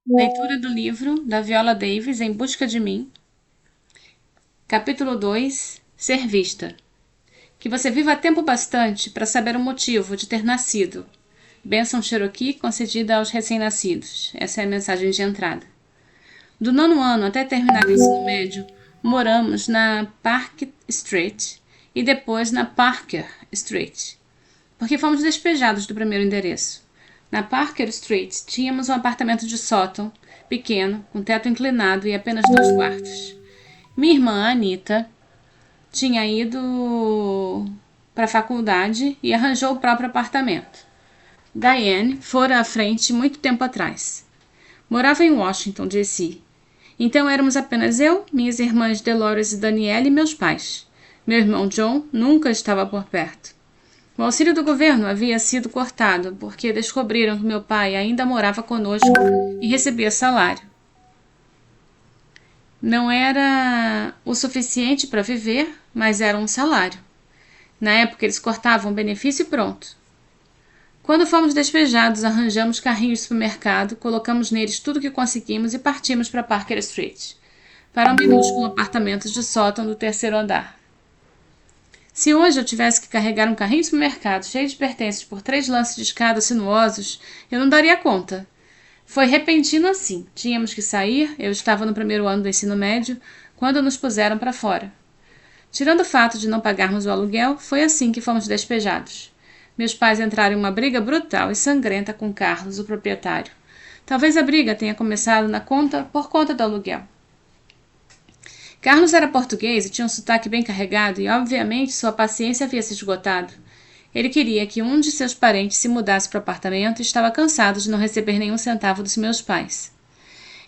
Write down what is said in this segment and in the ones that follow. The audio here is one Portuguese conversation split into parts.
Leitura do livro da Viola Davis, Em Busca de Mim. Capítulo 2. Ser vista. Que você viva tempo bastante para saber o motivo de ter nascido. Bênção Cherokee concedida aos recém-nascidos. Essa é a mensagem de entrada. Do 9º ano até terminar o ensino médio, moramos na Park Street e depois na Parker Street, porque fomos despejados do primeiro endereço. Na Parker Street tínhamos um apartamento de sótão, pequeno, com teto inclinado e apenas 2 quartos. Minha irmã, Anita, tinha ido para a faculdade e arranjou o próprio apartamento. Diane fora à frente muito tempo atrás. Morava em Washington, D.C. Então éramos apenas eu, minhas irmãs Dolores e Danielle e meus pais. Meu irmão John nunca estava por perto. O auxílio do governo havia sido cortado porque descobriram que meu pai ainda morava conosco e recebia salário. Não era o suficiente para viver, mas era um salário. Na época eles cortavam o benefício e pronto. Quando fomos despejados, arranjamos carrinhos de supermercado, colocamos neles tudo o que conseguimos e partimos para Parker Street, para um minúsculo apartamento de sótão do 3º andar. Se hoje eu tivesse que carregar um carrinho de supermercado cheio de pertences por 3 lances de escada sinuosos, eu não daria conta. Foi repentino assim. Tínhamos que sair, eu estava no 1º ano do ensino médio, quando nos puseram para fora. Tirando o fato de não pagarmos o aluguel, foi assim que fomos despejados. Meus pais entraram em uma briga brutal e sangrenta com Carlos, o proprietário. Talvez a briga tenha começado por conta do aluguel. Carlos era português e tinha um sotaque bem carregado e, obviamente, sua paciência havia se esgotado. Ele queria que um de seus parentes se mudasse para o apartamento e estava cansado de não receber nenhum centavo dos meus pais.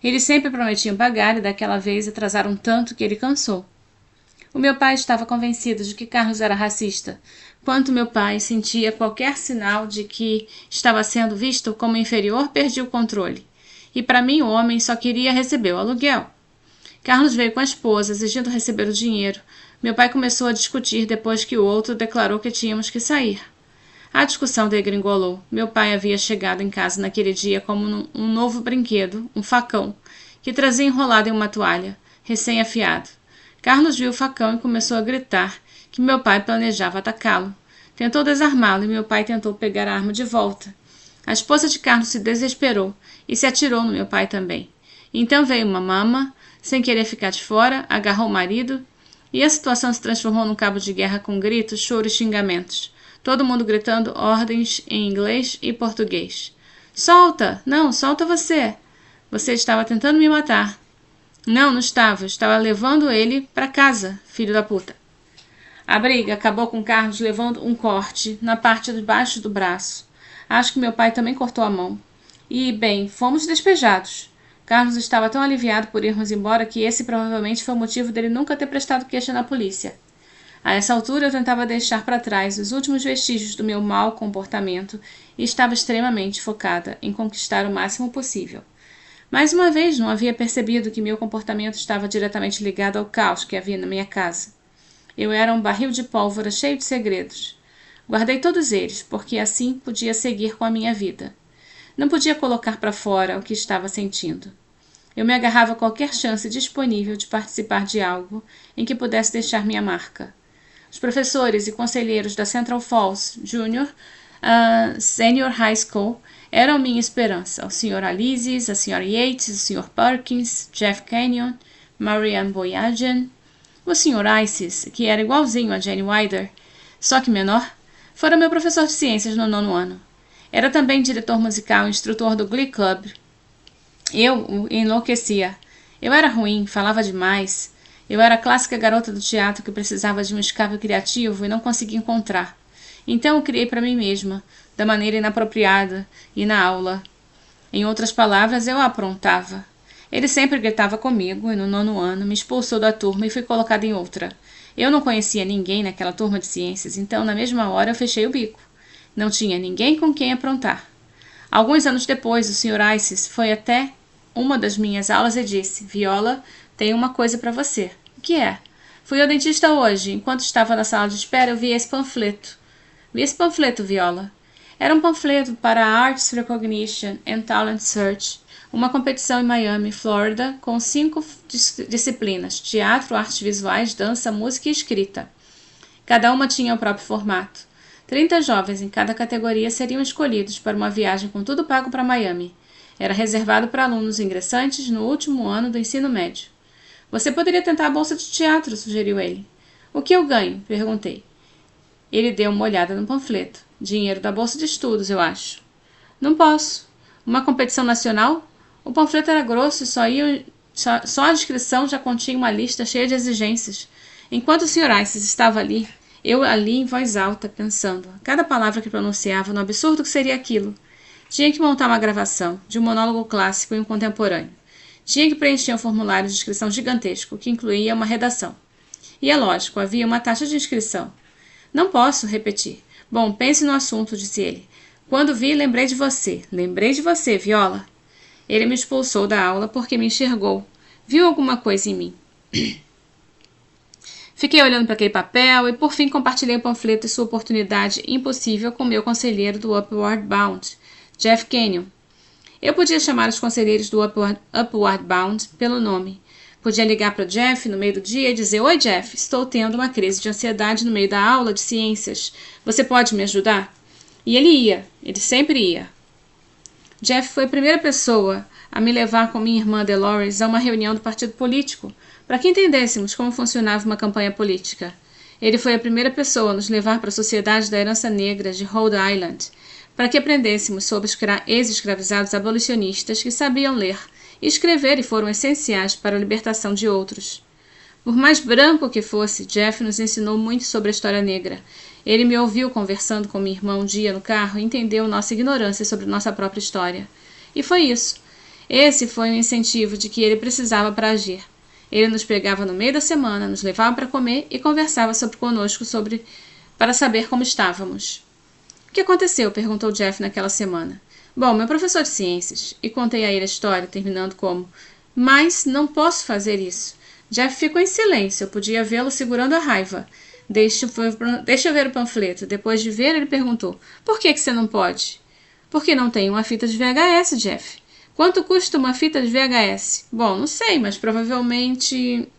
Eles sempre prometiam pagar e daquela vez atrasaram tanto que ele cansou. O meu pai estava convencido de que Carlos era racista. Quanto meu pai sentia qualquer sinal de que estava sendo visto como inferior, perdia o controle. E para mim o homem só queria receber o aluguel. Carlos veio com a esposa, exigindo receber o dinheiro. Meu pai começou a discutir depois que o outro declarou que tínhamos que sair. A discussão degringolou. Meu pai havia chegado em casa naquele dia como um novo brinquedo, um facão, que trazia enrolado em uma toalha, recém-afiado. Carlos viu o facão e começou a gritar que meu pai planejava atacá-lo. Tentou desarmá-lo e meu pai tentou pegar a arma de volta. A esposa de Carlos se desesperou e se atirou no meu pai também. Então veio uma mama, sem querer ficar de fora, agarrou o marido e a situação se transformou num cabo de guerra com gritos, choro e xingamentos. Todo mundo gritando ordens em inglês e português. Solta! Não, solta você! Você estava tentando me matar. Não, não estava. Estava levando ele para casa, filho da puta. A briga acabou com Carlos levando um corte na parte de baixo do braço. Acho que meu pai também cortou a mão. E, bem, fomos despejados. Carlos estava tão aliviado por irmos embora que esse provavelmente foi o motivo dele nunca ter prestado queixa na polícia. A essa altura eu tentava deixar para trás os últimos vestígios do meu mau comportamento e estava extremamente focada em conquistar o máximo possível. Mais uma vez não havia percebido que meu comportamento estava diretamente ligado ao caos que havia na minha casa. Eu era um barril de pólvora cheio de segredos. Guardei todos eles, porque assim podia seguir com a minha vida. Não podia colocar para fora o que estava sentindo. Eu me agarrava a qualquer chance disponível de participar de algo em que pudesse deixar minha marca. Os professores e conselheiros da Central Falls Junior Senior High School eram minha esperança. O Sr. Alises, a Sra. Yates, o Sr. Perkins, Jeff Canyon, Marianne Boyajian, o Sr. Isis, que era igualzinho a Jane Wilder, só que menor, fora meu professor de ciências no 9º ano. Era também diretor musical e instrutor do Glee Club. Eu enlouquecia. Eu era ruim, falava demais. Eu era a clássica garota do teatro que precisava de um escape criativo e não conseguia encontrar. Então eu criei para mim mesma, da maneira inapropriada e na aula. Em outras palavras, eu a aprontava. Ele sempre gritava comigo e no 9º ano me expulsou da turma e fui colocada em outra. Eu não conhecia ninguém naquela turma de ciências, então na mesma hora eu fechei o bico. Não tinha ninguém com quem aprontar. Alguns anos depois, o Sr. Isis foi até uma das minhas aulas e disse: Viola, tenho uma coisa para você. O que é? Fui ao dentista hoje. Enquanto estava na sala de espera, eu vi esse panfleto. Vi esse panfleto, Viola. Era um panfleto para a Arts Recognition and Talent Search, uma competição em Miami, Flórida, com 5 disciplinas: teatro, artes visuais, dança, música e escrita. Cada uma tinha o próprio formato. 30 jovens em cada categoria seriam escolhidos para uma viagem com tudo pago para Miami. Era reservado para alunos ingressantes no último ano do ensino médio. Você poderia tentar a bolsa de teatro, sugeriu ele. O que eu ganho? Perguntei. Ele deu uma olhada no panfleto. Dinheiro da bolsa de estudos, eu acho. Não posso. Uma competição nacional? O panfleto era grosso e só a descrição já continha uma lista cheia de exigências. Enquanto o Sr. Ices estava ali, eu ali em voz alta, pensando, cada palavra que pronunciava, no absurdo que seria aquilo. Tinha que montar uma gravação, de um monólogo clássico e um contemporâneo. Tinha que preencher um formulário de inscrição gigantesco, que incluía uma redação. E é lógico, havia uma taxa de inscrição. Não posso, repeti. Bom, pense no assunto, disse ele. Quando vi, lembrei de você. Lembrei de você, Viola. Ele me expulsou da aula porque me enxergou. Viu alguma coisa em mim. Fiquei olhando para aquele papel e, por fim, compartilhei o panfleto e sua oportunidade impossível com meu conselheiro do Upward Bound, Jeff Kenyon. Eu podia chamar os conselheiros do Upward Bound pelo nome. Podia ligar para Jeff no meio do dia e dizer: Oi, Jeff, estou tendo uma crise de ansiedade no meio da aula de ciências. Você pode me ajudar? E ele sempre ia. Jeff foi a primeira pessoa a me levar com minha irmã Dolores a uma reunião do partido político, para que entendêssemos como funcionava uma campanha política. Ele foi a primeira pessoa a nos levar para a Sociedade da Herança Negra de Rhode Island, para que aprendêssemos sobre ex-escravizados abolicionistas que sabiam ler e escrever e foram essenciais para a libertação de outros. Por mais branco que fosse, Jeff nos ensinou muito sobre a história negra. Ele me ouviu conversando com minha irmã um dia no carro e entendeu nossa ignorância sobre nossa própria história. E foi isso. Esse foi o incentivo de que ele precisava para agir. Ele nos pegava no meio da semana, nos levava para comer e conversava conosco para saber como estávamos. O que aconteceu? Perguntou Jeff naquela semana. Bom, meu professor de ciências. E contei a ele a história, terminando como: Mas não posso fazer isso. Jeff ficou em silêncio, eu podia vê-lo segurando a raiva. Deixa eu ver o panfleto. Depois de ver, ele perguntou: Por que você não pode? Porque não tenho uma fita de VHS, Jeff. Quanto custa uma fita de VHS? Bom, não sei, mas provavelmente...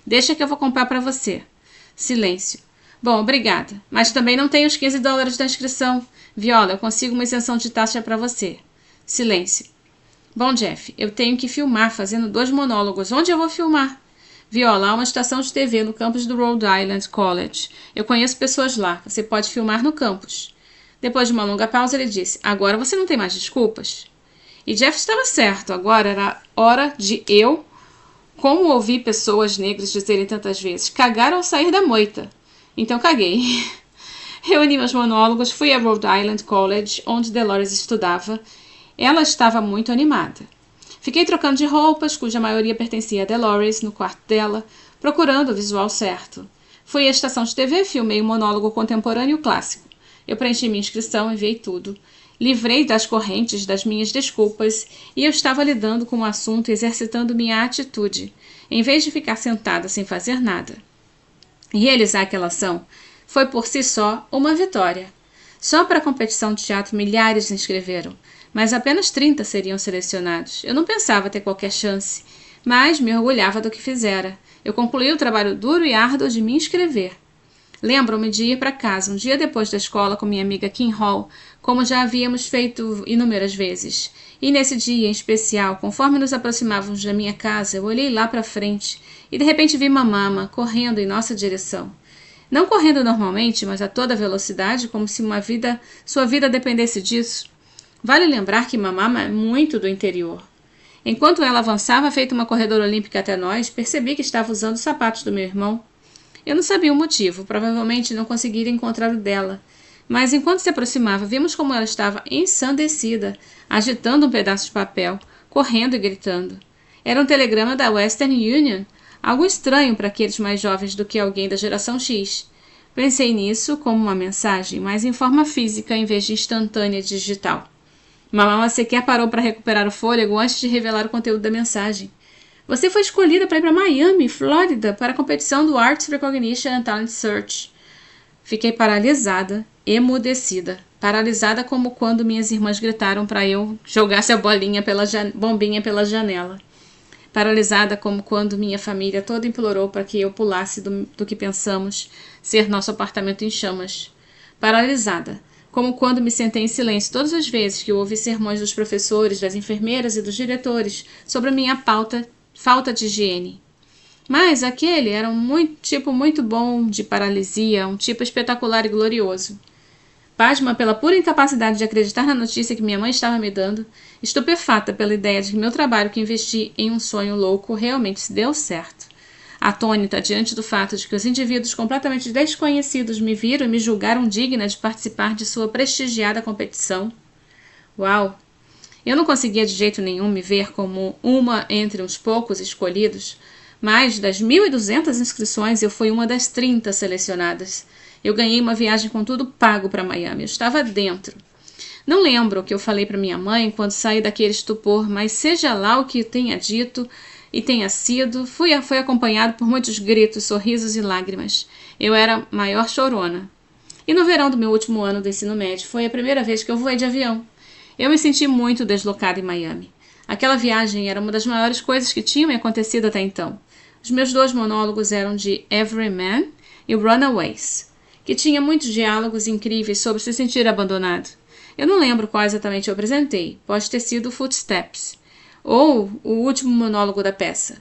Deixa que eu vou comprar para você. Silêncio. Bom, obrigada. Mas também não tenho os $15 da inscrição. Viola, eu consigo uma isenção de taxa para você. Silêncio. Bom, Jeff, eu tenho que filmar fazendo 2 monólogos. Onde eu vou filmar? Viola, há uma estação de TV no campus do Rhode Island College. Eu conheço pessoas lá. Você pode filmar no campus. Depois de uma longa pausa, ele disse: Agora você não tem mais desculpas? E Jeff estava certo. Agora era hora de eu... Como ouvi pessoas negras dizerem tantas vezes: cagar ao sair da moita. Então caguei. Reuni meus monólogos, fui a Rhode Island College, onde Dolores estudava. Ela estava muito animada. Fiquei trocando de roupas, cuja maioria pertencia a Dolores, no quarto dela, procurando o visual certo. Fui à estação de TV, filmei um monólogo contemporâneo clássico. Eu preenchi minha inscrição, enviei tudo. Livrei das correntes das minhas desculpas e eu estava lidando com o assunto e exercitando minha atitude, em vez de ficar sentada sem fazer nada. Realizar aquela ação foi por si só uma vitória. Só para a competição de teatro milhares se inscreveram, mas apenas 30 seriam selecionados. Eu não pensava ter qualquer chance, mas me orgulhava do que fizera. Eu concluí o trabalho duro e árduo de me inscrever. Lembro-me de ir para casa um dia depois da escola com minha amiga Kim Hall, como já havíamos feito inúmeras vezes. E nesse dia em especial, conforme nos aproximávamos da minha casa, eu olhei lá para frente e de repente vi Mamama correndo em nossa direção. Não correndo normalmente, mas a toda velocidade, como se sua vida dependesse disso. Vale lembrar que Mamama é muito do interior. Enquanto ela avançava, feito uma corredora olímpica até nós, percebi que estava usando os sapatos do meu irmão. Eu não sabia o motivo, provavelmente não conseguiria encontrar o dela. Mas enquanto se aproximava, vimos como ela estava ensandecida, agitando um pedaço de papel, correndo e gritando. Era um telegrama da Western Union, algo estranho para aqueles mais jovens do que alguém da geração X. Pensei nisso como uma mensagem, mas em forma física em vez de instantânea digital. Mamama sequer parou para recuperar o fôlego antes de revelar o conteúdo da mensagem. Você foi escolhida para ir para Miami, Flórida, para a competição do Arts Recognition and Talent Search. Fiquei paralisada, emudecida, paralisada como quando minhas irmãs gritaram para eu jogasse a bombinha pela janela. Paralisada como quando minha família toda implorou para que eu pulasse do que pensamos ser nosso apartamento em chamas. Paralisada, como quando me sentei em silêncio todas as vezes que eu ouvi sermões dos professores, das enfermeiras e dos diretores sobre a minha falta de higiene. Mas aquele era um tipo muito bom de paralisia, um tipo espetacular e glorioso. Pasma pela pura incapacidade de acreditar na notícia que minha mãe estava me dando, estupefata pela ideia de que meu trabalho que investi em um sonho louco realmente se deu certo. Atônita diante do fato de que os indivíduos completamente desconhecidos me viram e me julgaram digna de participar de sua prestigiada competição. Uau! Eu não conseguia de jeito nenhum me ver como uma entre os poucos escolhidos, mas das 1.200 inscrições eu fui uma das 30 selecionadas. Eu ganhei uma viagem com tudo pago para Miami. Eu estava dentro. Não lembro o que eu falei para minha mãe quando saí daquele estupor, mas seja lá o que tenha dito e tenha sido, foi acompanhado por muitos gritos, sorrisos e lágrimas. Eu era a maior chorona. E no verão do meu último ano do ensino médio, foi a primeira vez que eu voei de avião. Eu me senti muito deslocada em Miami. Aquela viagem era uma das maiores coisas que tinham me acontecido até então. Os meus 2 monólogos eram de Everyman e Runaways, que tinha muitos diálogos incríveis sobre se sentir abandonado. Eu não lembro qual exatamente eu apresentei, pode ter sido Footsteps, ou o último monólogo da peça.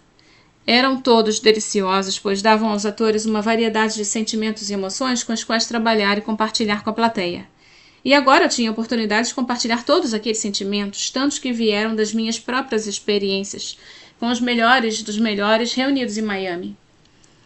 Eram todos deliciosos, pois davam aos atores uma variedade de sentimentos e emoções com as quais trabalhar e compartilhar com a plateia. E agora eu tinha a oportunidade de compartilhar todos aqueles sentimentos, tantos que vieram das minhas próprias experiências, com os melhores dos melhores reunidos em Miami.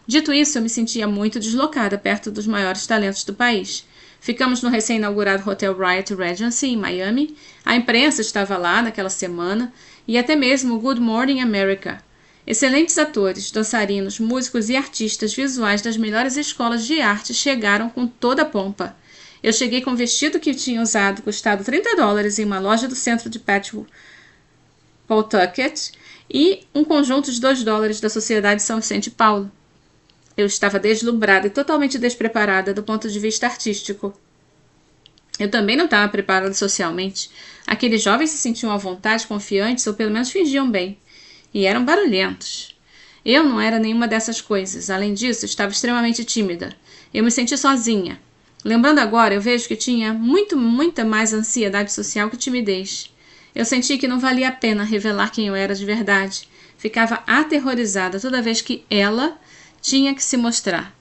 Dito isso, eu me sentia muito deslocada perto dos maiores talentos do país. Ficamos no recém-inaugurado Hotel Riot Regency, em Miami. A imprensa estava lá naquela semana, e até mesmo o Good Morning America. Excelentes atores, dançarinos, músicos e artistas visuais das melhores escolas de arte chegaram com toda a pompa. Eu cheguei com um vestido que tinha usado, custado $30 em uma loja do centro de Pawtucket, e um conjunto de $2 da Sociedade São Vicente de Paulo. Eu estava deslumbrada e totalmente despreparada do ponto de vista artístico. Eu também não estava preparada socialmente. Aqueles jovens se sentiam à vontade, confiantes, ou pelo menos fingiam bem. E eram barulhentos. Eu não era nenhuma dessas coisas. Além disso, estava extremamente tímida. Eu me senti sozinha. Lembrando agora, eu vejo que tinha muita mais ansiedade social que timidez. Eu senti que não valia a pena revelar quem eu era de verdade. Ficava aterrorizada toda vez que ela tinha que se mostrar.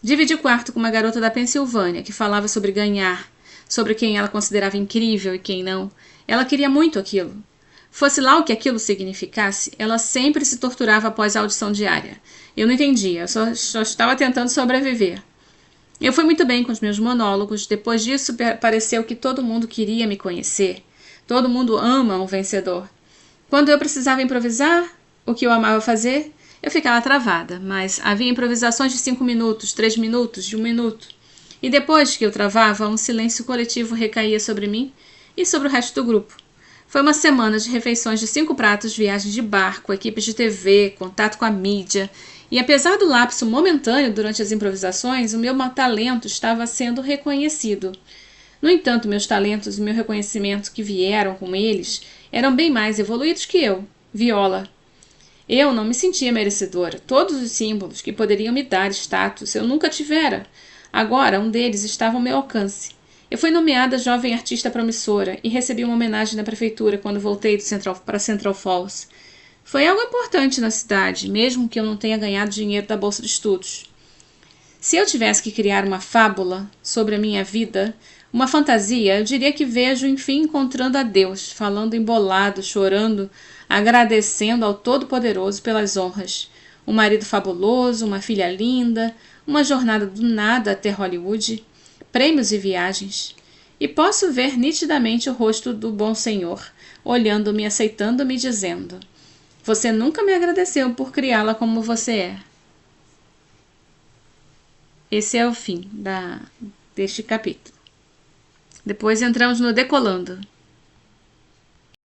Dividi quarto com uma garota da Pensilvânia que falava sobre ganhar, sobre quem ela considerava incrível e quem não. Ela queria muito aquilo. Fosse lá o que aquilo significasse, ela sempre se torturava após a audição diária. Eu não entendia, eu só estava tentando sobreviver. Eu fui muito bem com os meus monólogos. Depois disso, pareceu que todo mundo queria me conhecer. Todo mundo ama um vencedor. Quando eu precisava improvisar, o que eu amava fazer, eu ficava travada, mas havia improvisações de 5 minutos, 3 minutos, de 1 minuto. E depois que eu travava, um silêncio coletivo recaía sobre mim e sobre o resto do grupo. Foi uma semana de refeições de 5 pratos, viagens de barco, equipes de TV, contato com a mídia. E apesar do lapso momentâneo durante as improvisações, o meu talento estava sendo reconhecido. No entanto, meus talentos e meu reconhecimento que vieram com eles eram bem mais evoluídos que eu, Viola. Eu não me sentia merecedora. Todos os símbolos que poderiam me dar status eu nunca tivera. Agora, um deles estava ao meu alcance. Eu fui nomeada jovem artista promissora e recebi uma homenagem da prefeitura quando voltei para Central Falls. Foi algo importante na cidade, mesmo que eu não tenha ganhado dinheiro da bolsa de estudos. Se eu tivesse que criar uma fábula sobre a minha vida, uma fantasia, eu diria que vejo, enfim, encontrando a Deus, falando embolado, chorando, agradecendo ao Todo-Poderoso pelas honras. Um marido fabuloso, uma filha linda, uma jornada do nada até Hollywood, prêmios e viagens. E posso ver nitidamente o rosto do bom Senhor, olhando-me, aceitando-me, dizendo: você nunca me agradeceu por criá-la como você é. Esse é o fim deste capítulo. Depois entramos no Decolando.